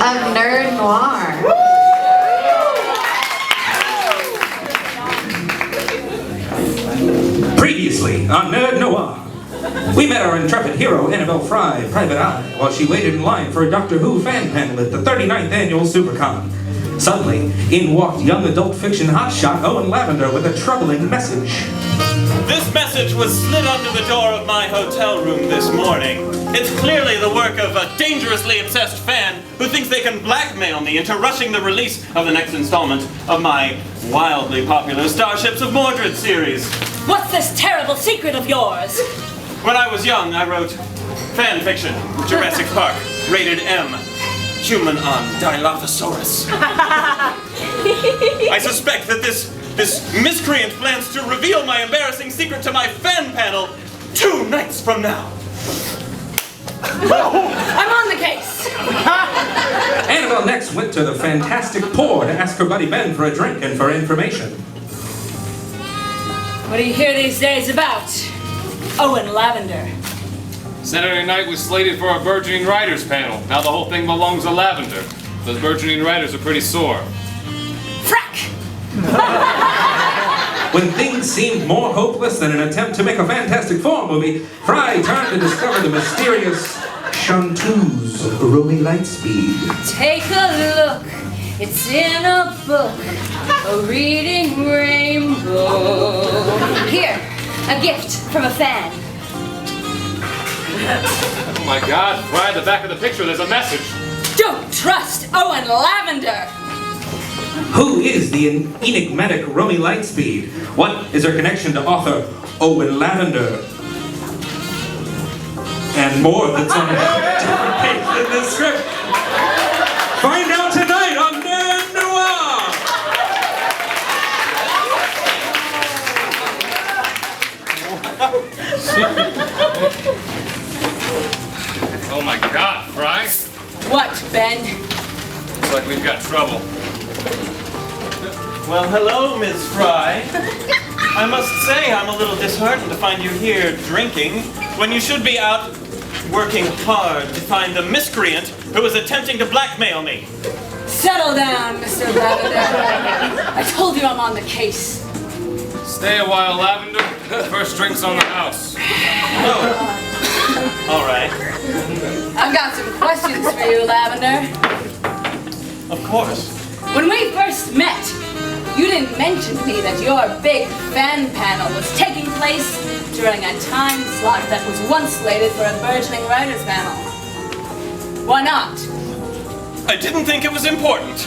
of Nerd Noir. Previously on Nerd Noir, we met our intrepid hero Annabelle Fry, Private Eye, while she waited in line for a Doctor Who fan panel at the 39th annual SuperCon. Suddenly, in walked young adult fiction hotshot Owen Lavender with a troubling message. This message was slid under the door of my hotel room this morning. It's clearly the work of a dangerously obsessed fan who thinks they can blackmail me into rushing the release of the next installment of my wildly popular Starships of Mordred series. What's this terrible secret of yours? When I was young, I wrote fan fiction, Jurassic Park, rated M, human on Dilophosaurus. I suspect that this miscreant plans to reveal my embarrassing secret to my fan panel 2 nights from now. I'm on the case. Annabelle next went to the Fantastic Pour to ask her buddy Ben for a drink and for information. What do you hear these days about Owen Lavender? Saturday night was slated for a burgeoning writers panel. Now the whole thing belongs to Lavender. Those burgeoning writers are pretty sore. Frack! When things seemed more hopeless than an attempt to make a Fantastic Four movie, Fry turned to discover the mysterious Chanteuse Romy Lightspeed. Take a look. It's in a book. A reading rainbow. Here, a gift from a fan. Oh my God, right at the back of the picture there's a message. Don't trust Owen Lavender. Who is the enigmatic Romy Lightspeed? What is her connection to author Owen Lavender? And more that's on a different page in the script. Find out tonight on Nerd Noir! Oh my God, Fry. What, Ben? Looks like we've got trouble. Well, hello, Ms. Fry. I must say I'm a little disheartened to find you here drinking when you should be out working hard to find the miscreant who is attempting to blackmail me. Settle down, Mr. Lavender. I told you I'm on the case. Stay a while, Lavender. First drink's on the house. Oh. All right. I've got some questions for you, Lavender. Of course. When we first met, you didn't mention to me that your big fan panel was taking place during a time slot that was once slated for a burgeoning writers panel. Why not? I didn't think it was important.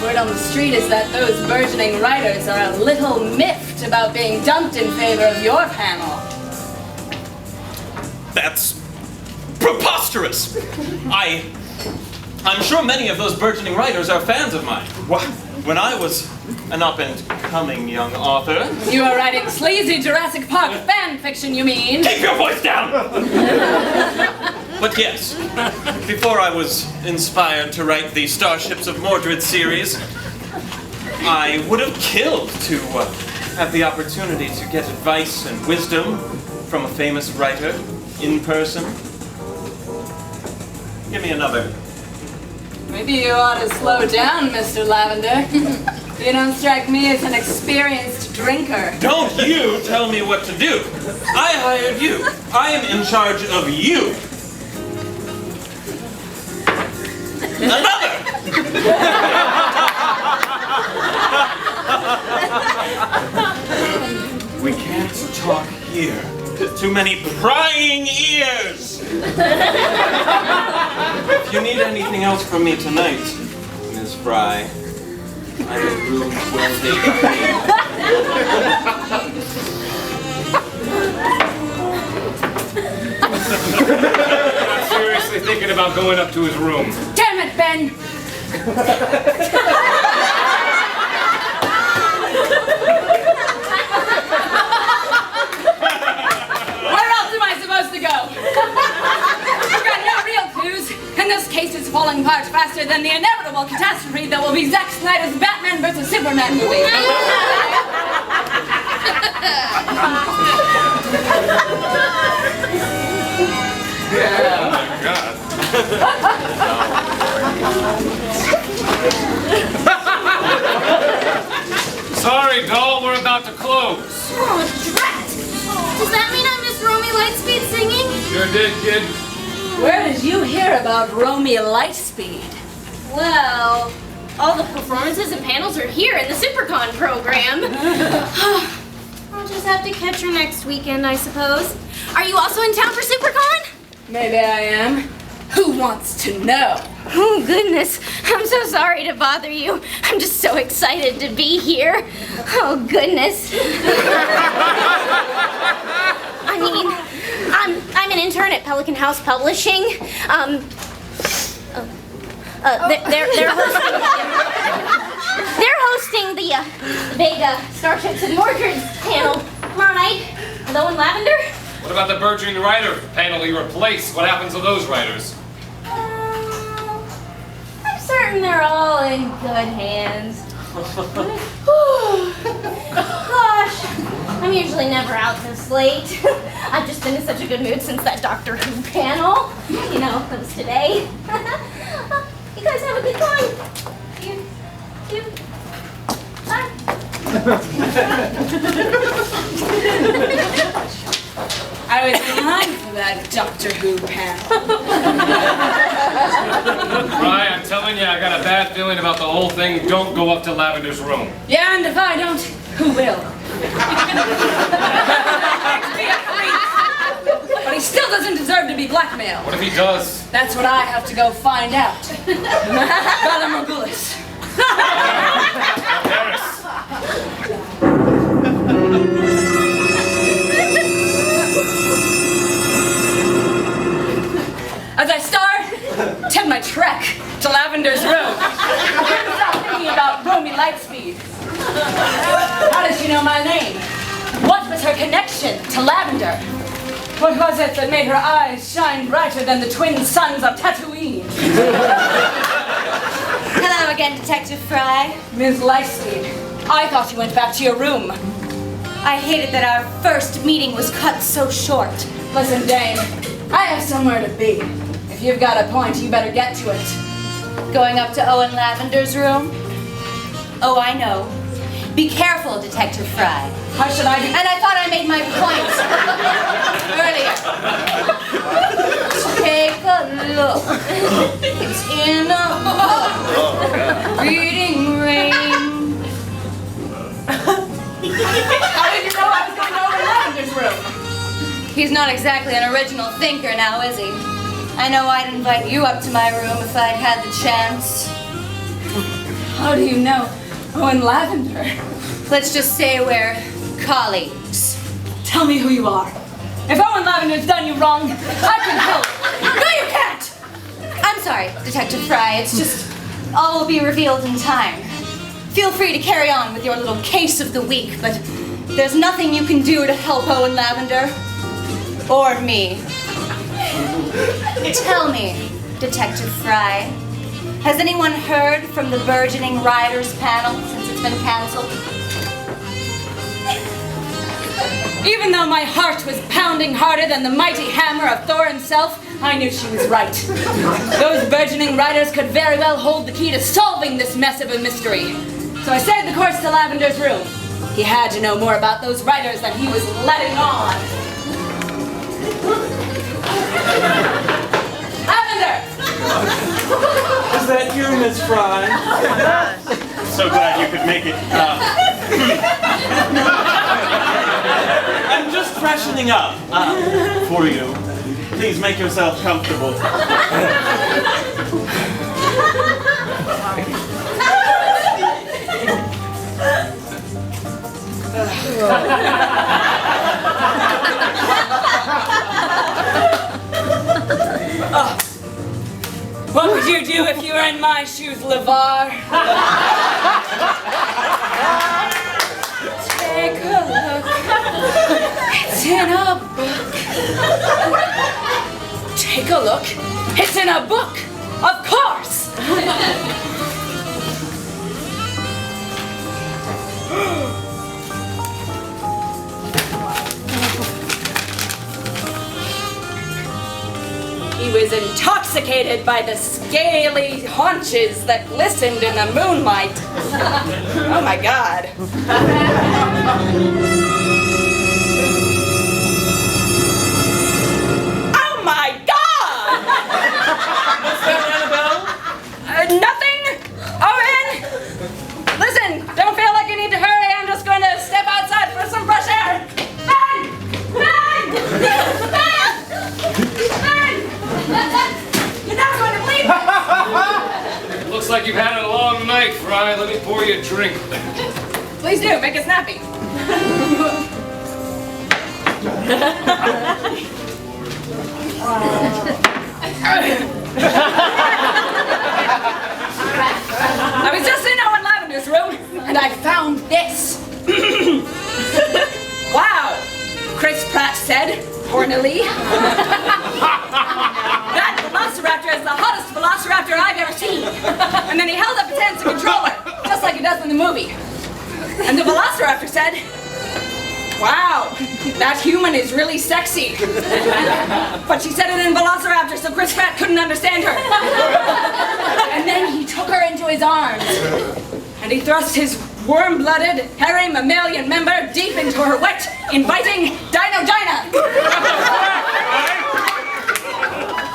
Word on the street is that those burgeoning writers are a little miffed about being dumped in favor of your panel. That's preposterous. I'm sure many of those burgeoning writers are fans of mine. When I was an up-and-coming young author... You were writing sleazy Jurassic Park fan fiction, you mean? Keep your voice down! But yes, before I was inspired to write the Starships of Mordred series, I would have killed to have the opportunity to get advice and wisdom from a famous writer in person. Give me another. Maybe you ought to slow down, Mr. Lavender. You don't strike me as an experienced drinker. Don't you tell me what to do. I hired you. I am in charge of you. Another! We can't talk here. Too many prying ears! If you need anything else from me tonight, Ms. Fry, I'm in room 12A. I'm seriously thinking about going up to his room. Damn it, Ben! Where else am I supposed to go? You've got no real clues, and this case is falling apart faster than the inevitable catastrophe that will be Zack Snyder's Batman vs. Superman movie. Oh my God. Sorry, doll, we're about to close. Oh, drat! Does that mean I missed Romy Lightspeed singing? Sure did, kid. Where did you hear about Romy Lightspeed? Well, all the performances and panels are here in the SuperCon program. I'll just have to catch her next weekend, I suppose. Are you also in town for SuperCon? Maybe I am. Who wants to know? Oh, goodness. I'm so sorry to bother you. I'm just so excited to be here. Oh, goodness. I mean, I'm an intern at Pelican House Publishing. They're hosting the big Starships and Mordreds panel tomorrow night with Owen Lavender. What about the burgeoning writer panel you replaced? What happens to those writers? I'm certain they're all in good hands. Gosh, I'm usually never out this late. I've just been in such a good mood since that Doctor Who panel. You know, it was today. You guys have a good time. You. Bye. I was in line for that Doctor Who panel. Fry, I'm telling you, I got a bad feeling about the whole thing. Don't go up to Lavender's room. Yeah, and if I don't, who will? But he still doesn't deserve to be blackmailed. What if he does? That's what I have to go find out. Bella Morgulis. Paris. As I start my trek to Lavender's room, I couldn't stop thinking about Romy Lightspeed. How did she know my name? What was her connection to Lavender? What was it that made her eyes shine brighter than the twin suns of Tatooine? Hello again, Detective Fry. Ms. Lightspeed, I thought you went back to your room. I hated that our first meeting was cut so short. Listen, Dane, I have somewhere to be. If you've got a point, you better get to it. Going up to Owen Lavender's room? Oh, I know. Be careful, Detective Fry. How should I be? And I thought I made my point earlier. Take a look. It's in a book. Reading rain. How did you know I was going to Owen Lavender's room? He's not exactly an original thinker now, is he? I know I'd invite you up to my room if I'd had the chance. How do you know Owen Lavender? Let's just say we're colleagues. Tell me who you are. If Owen Lavender's done you wrong, I can help. No, you can't! I'm sorry, Detective Fry. It's just all will be revealed in time. Feel free to carry on with your little case of the week, but there's nothing you can do to help Owen Lavender. Or me. Tell me, Detective Fry, has anyone heard from the burgeoning writers panel since it's been canceled? Even though my heart was pounding harder than the mighty hammer of Thor himself, I knew she was right. Those burgeoning writers could very well hold the key to solving this mess of a mystery. So I saved the course to Lavender's room. He had to know more about those writers than he was letting on. Lavender! Is that you, Miss Fry? So glad you could make it. I'm just freshening up for you. Please make yourself comfortable. What would you do if you were in my shoes, LeVar? Take a look. It's in a book. Take a look. It's in a book. Of course. he was intoxicated by the scaly haunches that glistened in the moonlight. Oh my God. Oh my God! What's that, Annabelle? Nothing, Owen! Listen, don't feel like you need to hurry. I'm just going to step outside for some fresh air. Ben! Ben! Ben! Ben! You're not going to believe it! Looks like you've had a long night, Fry. Let me pour you a drink. Please do, make it snappy. I was just in Owen Lavender's room, and I found this. Wow, Chris Pratt said, hornily. That velociraptor is the hottest velociraptor I've ever seen. And then he held up his hands to control her, just like he does in the movie. And the velociraptor said, wow, that human is really sexy. But she said it in velociraptor, so Chris Pratt couldn't understand her. And then he took her into his arms. And he thrust his warm-blooded, hairy mammalian member deep into her wet, inviting dino-gina.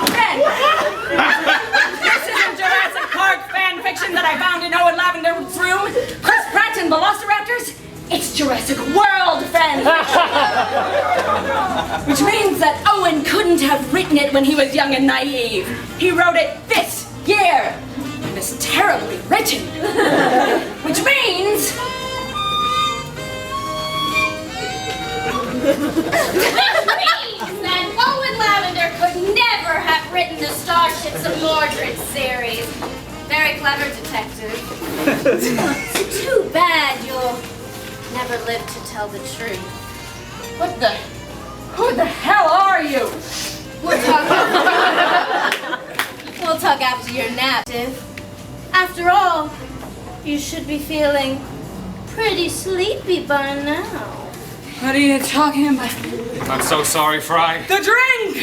Then, this isn't Jurassic Park fan fiction that I found in Owen Lavender's room. Chris Pratt and velociraptors. It's Jurassic World fan fiction. Which means that Owen couldn't have written it when he was young and naive. He wrote it this year. And it's terribly written. Which means... that Owen Lavender could never have written the Starships of Mordred series. Very clever detective. It's too bad you'll never live to tell the truth. What the... Who the hell are you? We'll talk after your nap, Div. After all, you should be feeling pretty sleepy by now. What are you talking about? I'm so sorry, Fry. The drink!